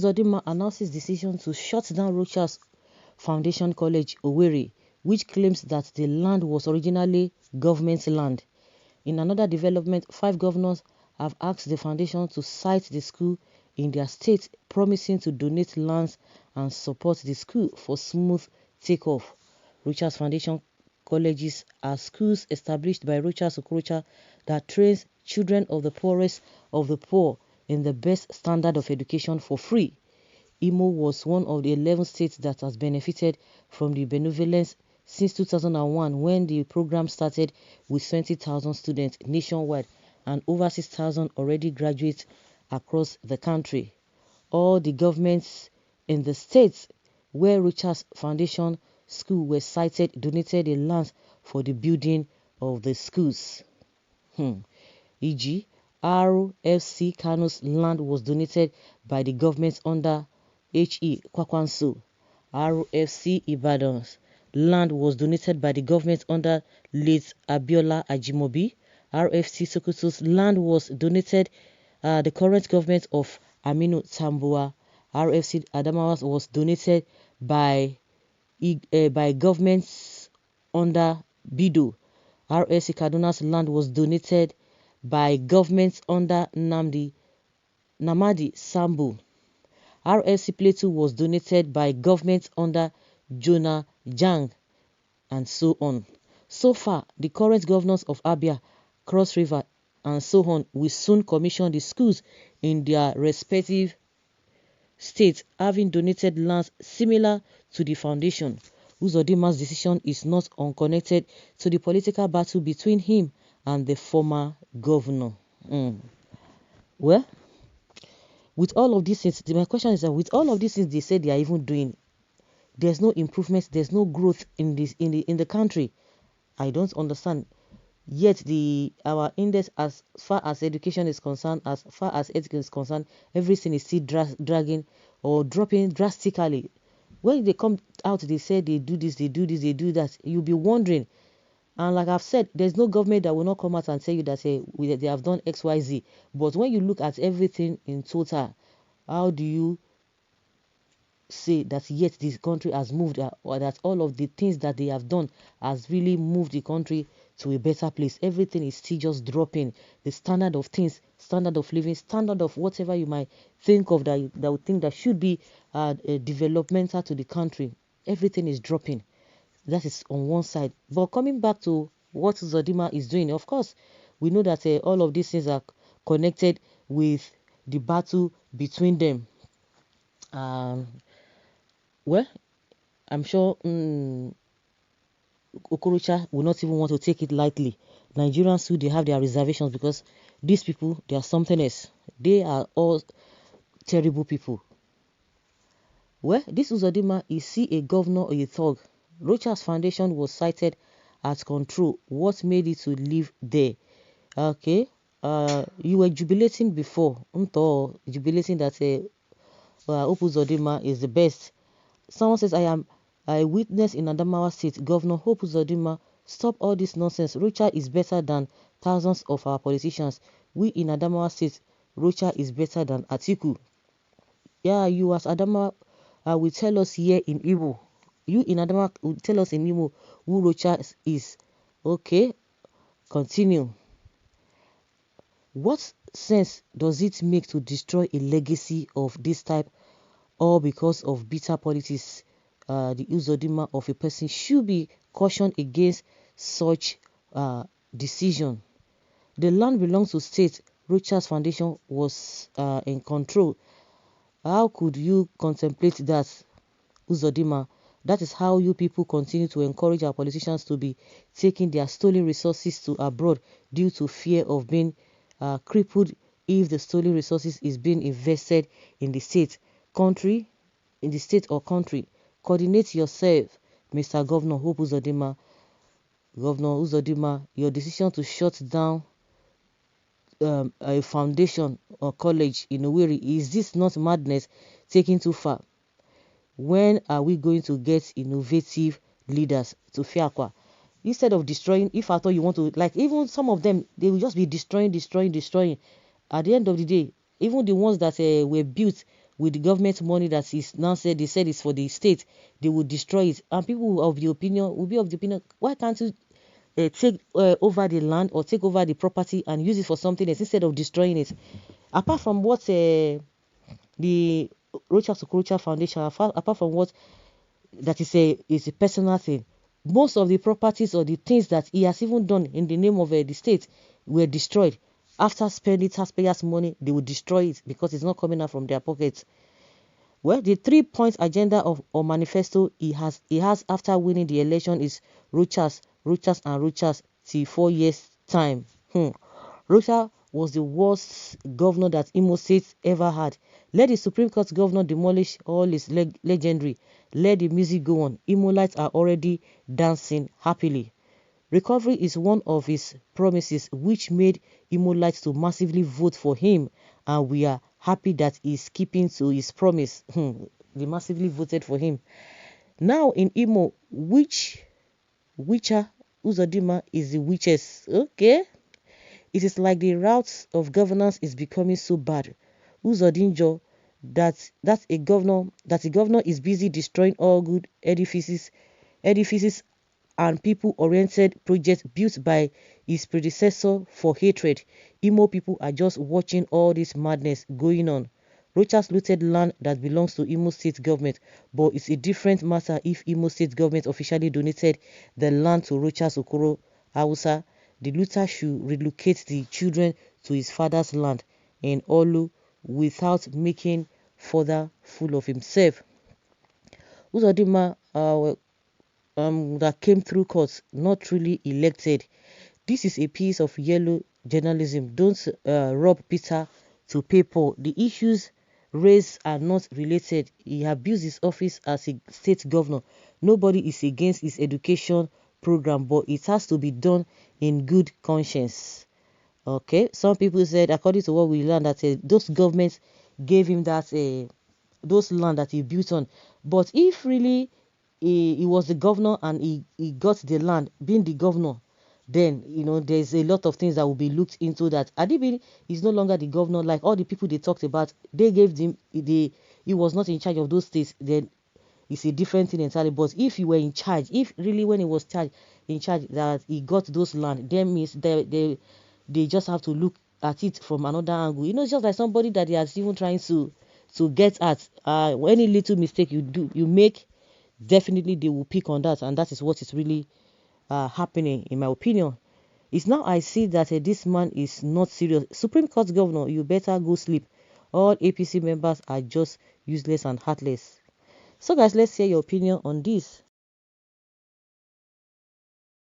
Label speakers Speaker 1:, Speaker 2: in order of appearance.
Speaker 1: Uzodinma announces decision to shut down Rochas Foundation College, Owerri, which claims that the land was originally government land. In another development, 5 governors have asked the foundation to site the school in their state, promising to donate lands and support the school for smooth takeoff. Rochas Foundation colleges are schools established by Rochas Okorocha that trains children of the poorest of the poor in the best standard of education for free. Imo was one of the 11 states that has benefited from the benevolence since 2001, when the program started with 20,000 students nationwide and over 6,000 already graduates across the country. All the governments in the states where Rochas Foundation School were cited donated a land for the building of the schools. E.g., RFC Kano's land was donated by the government under H.E. Kwakwanso. RFC Ibadan's land was donated by the government under late Abiola Ajimobi. RFC Sokoto's land was donated the current government of Aminu Tambuwa. RFC Adamawa was donated by governments under Bido. RFC Kaduna's land was donated by governments under Namadi Sambu. RFC Plateau was donated by governments under Jonah Jang, and so on. So far, the current governors of Abia, Cross River, and so on will soon commission the schools in their respective states, having donated lands similar to the foundation. Uzodinma's decision is not unconnected to the political battle between him and the former governor. Well, with all of these things, my question is that with all of these things they say they are even doing, there's no improvements, there's no growth in the country. I don't understand. Yet our index, as far as education is concerned, as far as education is concerned, everything is still dragging or dropping drastically. When they come out, they say they do this, they do this, they do that. You'll be wondering. And like I've said, there's no government that will not come out and tell you that they have done X, Y, Z. But when you look at everything in total, how do you say that yet this country has moved, or that all of the things that they have done has really moved the country to a better place? Everything is still just dropping. The standard of things, standard of living, standard of whatever you might think of that would think that should be developmental to the country, everything is dropping. That is on one side. But coming back to what Uzodinma is doing, of course, we know that all of these things are connected with the battle between them. Well, I'm sure Okorocha will not even want to take it lightly. Nigerians too, they have their reservations, because these people, they are something else. They are all terrible people. Well, this Uzodinma is see a governor or a thug. Rochas Foundation was cited as control. What made it to live there? Okay, you were jubilating before. Jubilating that Uzodinma is the best. Someone says, I witnessed in Adamawa State, Governor Hope Uzodinma, stop all this nonsense. Rocha is better than thousands of our politicians. We in Adamawa State, Rocha is better than Atiku. Yeah, you as Adamawa will tell us here in Igbo. You in Adamawa will tell us in Igbo who Rocha is. Okay, continue. What sense does it make to destroy a legacy of this type, or because of bitter politics? The Uzodinma of a person should be cautioned against such decision. The land belongs to state. Rochas Foundation was in control. How could you contemplate that, Uzodinma? That is how you people continue to encourage our politicians to be taking their stolen resources to abroad due to fear of being crippled if the stolen resources is being invested in the state, country, in the state or country. Coordinate yourself, Mr. Governor Hope Uzodinma. Governor Uzodinma, your decision to shut down a foundation or college in Owerri, is this not madness taken too far? When are we going to get innovative leaders to Fiakwa? Instead of destroying, if at all you want to, like even some of them, they will just be destroying. At the end of the day, even the ones that were built with the government money that is now said they said is for the state, they will destroy it. And people will be of the opinion, why can't you take over the land or take over the property and use it for something else instead of destroying it? Apart from what the Rochas Foundation, apart from what that is a personal thing, most of the properties or the things that he has even done in the name of the state were destroyed. After spending taxpayers' money, they will destroy it because it's not coming out from their pockets. Well, the 3 point agenda of or manifesto he has after winning the election is Rochas, Rochas, and Rochas till 4 years time. Rochas was the worst governor that Imo State ever had. Let the Supreme Court governor demolish all his legendary. Let the music go on. Imolites are already dancing happily. Recovery is one of his promises, which made Imolites to massively vote for him, and we are happy that he's keeping to his promise. They massively voted for him. Now in Imo, witcher Uzodima is the witches. Okay. It is like the route of governance is becoming so bad. Uzodinjo that a governor is busy destroying all good edifices and people-oriented projects built by his predecessor for hatred. Imo people are just watching all this madness going on. Rochas looted land that belongs to Imo State government, but it's a different matter if Imo State government officially donated the land to Rochas Okoro Hausa. The looter should relocate the children to his father's land in Olu without making further fool of himself. Uzodima that came through courts, not really elected. This is a piece of yellow journalism. Don't rob Peter to pay Paul. The issues raised are not related. He abused his office as a state governor. Nobody is against his education program, but it has to be done in good conscience. Okay, some people said, according to what we learned, that those governments gave him that those land that he built on. But if really he was the governor and he got the land, being the governor, then there's a lot of things that will be looked into. That Adibi is no longer the governor, like all the people they talked about. They gave him he was not in charge of those states. Then it's a different thing entirely. But if you were in charge, if really when he was in charge that he got those land, then means they just have to look at it from another angle. It's just like somebody that they are even trying to get at. Any little mistake you make, definitely they will pick on that, and that is what is really happening, in my opinion. It's now I see that this man is not serious. Supreme Court governor, you better go sleep. All APC members are just useless and heartless. So guys, let's hear your opinion on this.